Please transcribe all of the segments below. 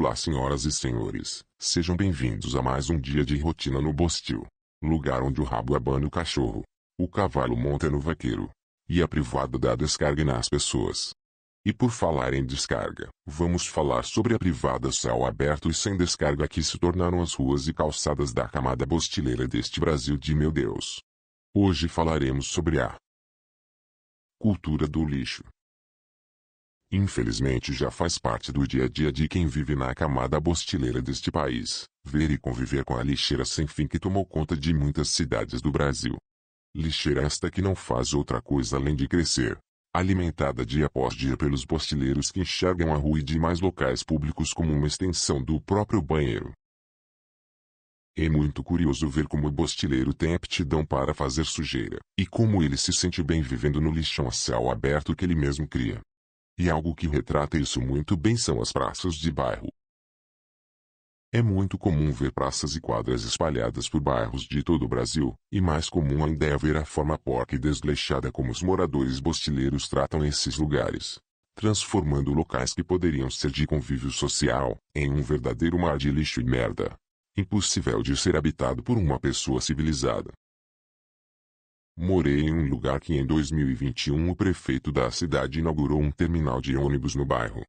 Olá senhoras e senhores, sejam bem-vindos a mais um dia de rotina no Bostil. Lugar onde o rabo abana o cachorro, o cavalo monta no vaqueiro, e a privada dá descarga nas pessoas. E por falar em descarga, vamos falar sobre a privada céu aberto e sem descarga que se tornaram as ruas e calçadas da camada bostileira deste Brasil de meu Deus. Hoje falaremos sobre a cultura do lixo. Infelizmente já faz parte do dia a dia de quem vive na camada bostileira deste país, ver e conviver com a lixeira sem fim que tomou conta de muitas cidades do Brasil. Lixeira esta que não faz outra coisa além de crescer, alimentada dia após dia pelos bostileiros que enxergam a rua e demais locais públicos como uma extensão do próprio banheiro. É muito curioso ver como o bostileiro tem aptidão para fazer sujeira, e como ele se sente bem vivendo no lixão a céu aberto que ele mesmo cria. E algo que retrata isso muito bem são as praças de bairro. É muito comum ver praças e quadras espalhadas por bairros de todo o Brasil, e mais comum ainda é ver a forma porca e desleixada como os moradores bostileiros tratam esses lugares, transformando locais que poderiam ser de convívio social, em um verdadeiro mar de lixo e merda, impossível de ser habitado por uma pessoa civilizada. Morei em um lugar que em 2021 o prefeito da cidade inaugurou um terminal de ônibus no bairro.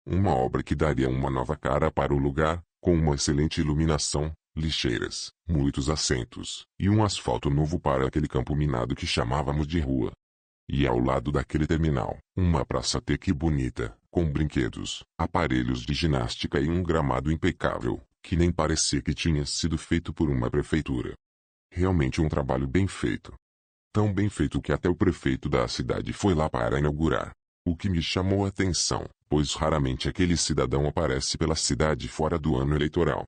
Uma obra que daria uma nova cara para o lugar, com uma excelente iluminação, lixeiras, muitos assentos, e um asfalto novo para aquele campo minado que chamávamos de rua. E ao lado daquele terminal, uma praça até que bonita, com brinquedos, aparelhos de ginástica e um gramado impecável, que nem parecia que tinha sido feito por uma prefeitura. Realmente um trabalho bem feito. Tão bem feito que até o prefeito da cidade foi lá para inaugurar. O que me chamou a atenção, pois raramente aquele cidadão aparece pela cidade fora do ano eleitoral.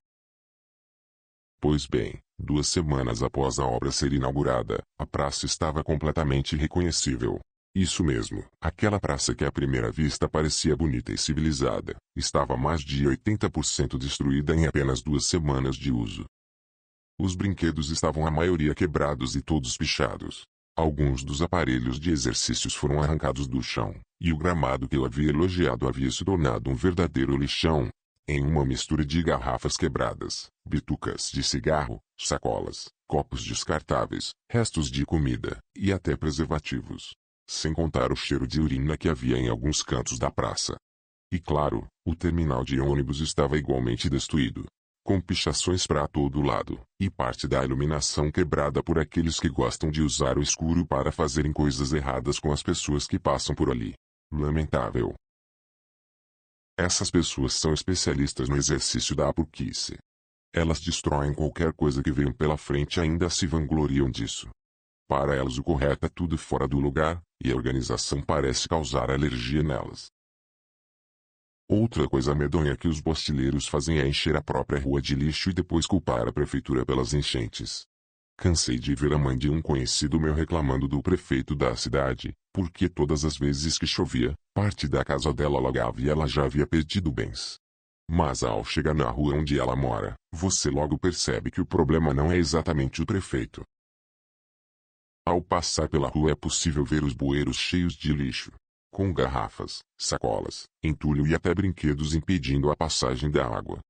Pois bem, 2 semanas após a obra ser inaugurada, a praça estava completamente irreconhecível. Isso mesmo, aquela praça que à primeira vista parecia bonita e civilizada, estava mais de 80% destruída em apenas 2 semanas de uso. Os brinquedos estavam a maioria quebrados e todos pichados. Alguns dos aparelhos de exercícios foram arrancados do chão, e o gramado que eu havia elogiado havia se tornado um verdadeiro lixão, em uma mistura de garrafas quebradas, bitucas de cigarro, sacolas, copos descartáveis, restos de comida, e até preservativos. Sem contar o cheiro de urina que havia em alguns cantos da praça. E claro, o terminal de ônibus estava igualmente destruído, com pichações para todo lado, e parte da iluminação quebrada por aqueles que gostam de usar o escuro para fazerem coisas erradas com as pessoas que passam por ali. Lamentável. Essas pessoas são especialistas no exercício da porquice. Elas destroem qualquer coisa que venham pela frente e ainda se vangloriam disso. Para elas o correto é tudo fora do lugar, e a organização parece causar alergia nelas. Outra coisa medonha que os bostileiros fazem é encher a própria rua de lixo e depois culpar a prefeitura pelas enchentes. Cansei de ver a mãe de um conhecido meu reclamando do prefeito da cidade, porque todas as vezes que chovia, parte da casa dela alagava e ela já havia perdido bens. Mas ao chegar na rua onde ela mora, você logo percebe que o problema não é exatamente o prefeito. Ao passar pela rua é possível ver os bueiros cheios de lixo, com garrafas, sacolas, entulho e até brinquedos impedindo a passagem da água.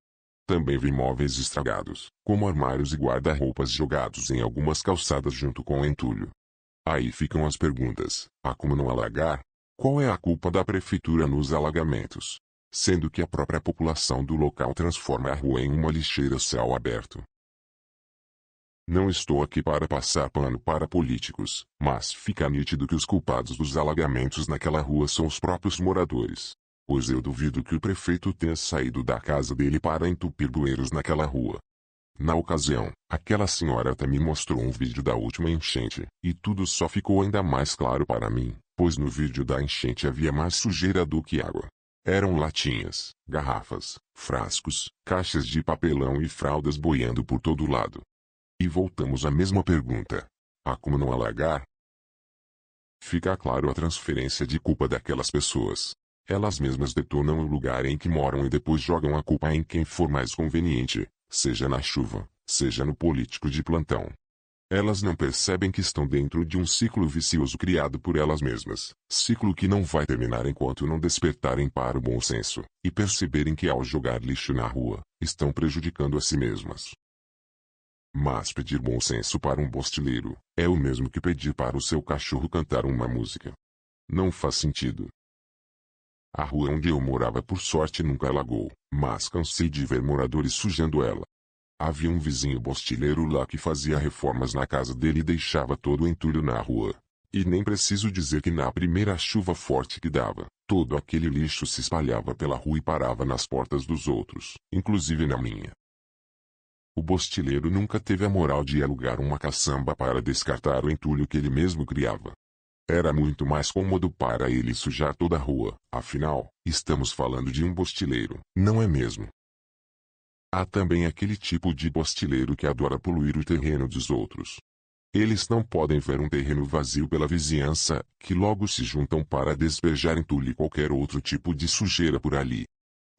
Também vi móveis estragados, como armários e guarda-roupas jogados em algumas calçadas junto com o entulho. Aí ficam as perguntas: há como não alagar? Qual é a culpa da prefeitura nos alagamentos? Sendo que a própria população do local transforma a rua em uma lixeira a céu aberto. Não estou aqui para passar pano para políticos, mas fica nítido que os culpados dos alagamentos naquela rua são os próprios moradores. Pois eu duvido que o prefeito tenha saído da casa dele para entupir bueiros naquela rua. Na ocasião, aquela senhora até me mostrou um vídeo da última enchente, e tudo só ficou ainda mais claro para mim, pois no vídeo da enchente havia mais sujeira do que água. Eram latinhas, garrafas, frascos, caixas de papelão e fraldas boiando por todo lado. E voltamos à mesma pergunta: há como não alagar? Fica claro a transferência de culpa daquelas pessoas. Elas mesmas detonam o lugar em que moram e depois jogam a culpa em quem for mais conveniente, seja na chuva, seja no político de plantão. Elas não percebem que estão dentro de um ciclo vicioso criado por elas mesmas, ciclo que não vai terminar enquanto não despertarem para o bom senso, e perceberem que ao jogar lixo na rua, estão prejudicando a si mesmas. Mas pedir bom senso para um bostileiro, é o mesmo que pedir para o seu cachorro cantar uma música. Não faz sentido. A rua onde eu morava por sorte nunca alagou, mas cansei de ver moradores sujando ela. Havia um vizinho bostileiro lá que fazia reformas na casa dele e deixava todo o entulho na rua. E nem preciso dizer que na primeira chuva forte que dava, todo aquele lixo se espalhava pela rua e parava nas portas dos outros, inclusive na minha. O bostileiro nunca teve a moral de alugar uma caçamba para descartar o entulho que ele mesmo criava. Era muito mais cômodo para ele sujar toda a rua, afinal, estamos falando de um bostileiro, não é mesmo? Há também aquele tipo de bostileiro que adora poluir o terreno dos outros. Eles não podem ver um terreno vazio pela vizinhança, que logo se juntam para despejar entulho e qualquer outro tipo de sujeira por ali.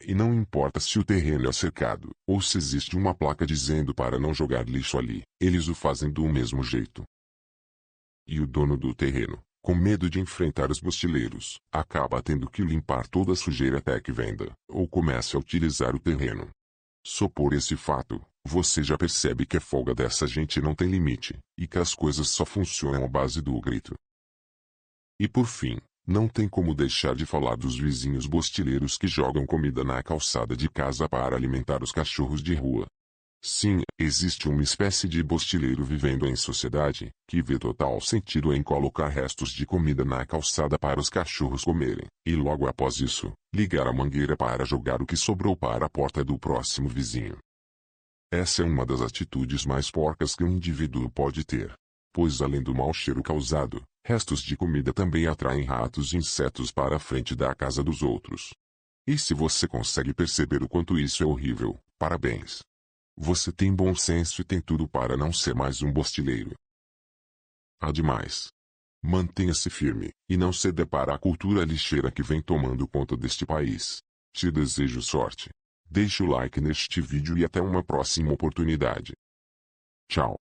E não importa se o terreno é cercado, ou se existe uma placa dizendo para não jogar lixo ali, eles o fazem do mesmo jeito. E o dono do terreno, com medo de enfrentar os bostileiros, acaba tendo que limpar toda a sujeira até que venda, ou comece a utilizar o terreno. Só por esse fato, você já percebe que a folga dessa gente não tem limite, e que as coisas só funcionam à base do grito. E por fim, não tem como deixar de falar dos vizinhos bostileiros que jogam comida na calçada de casa para alimentar os cachorros de rua. Sim, existe uma espécie de bostileiro vivendo em sociedade, que vê total sentido em colocar restos de comida na calçada para os cachorros comerem, e logo após isso, ligar a mangueira para jogar o que sobrou para a porta do próximo vizinho. Essa é uma das atitudes mais porcas que um indivíduo pode ter. Pois além do mau cheiro causado, restos de comida também atraem ratos e insetos para a frente da casa dos outros. E se você consegue perceber o quanto isso é horrível, parabéns! Você tem bom senso e tem tudo para não ser mais um bostileiro. Ademais, mantenha-se firme, e não ceda para a cultura lixeira que vem tomando conta deste país. Te desejo sorte. Deixe o like neste vídeo e até uma próxima oportunidade. Tchau.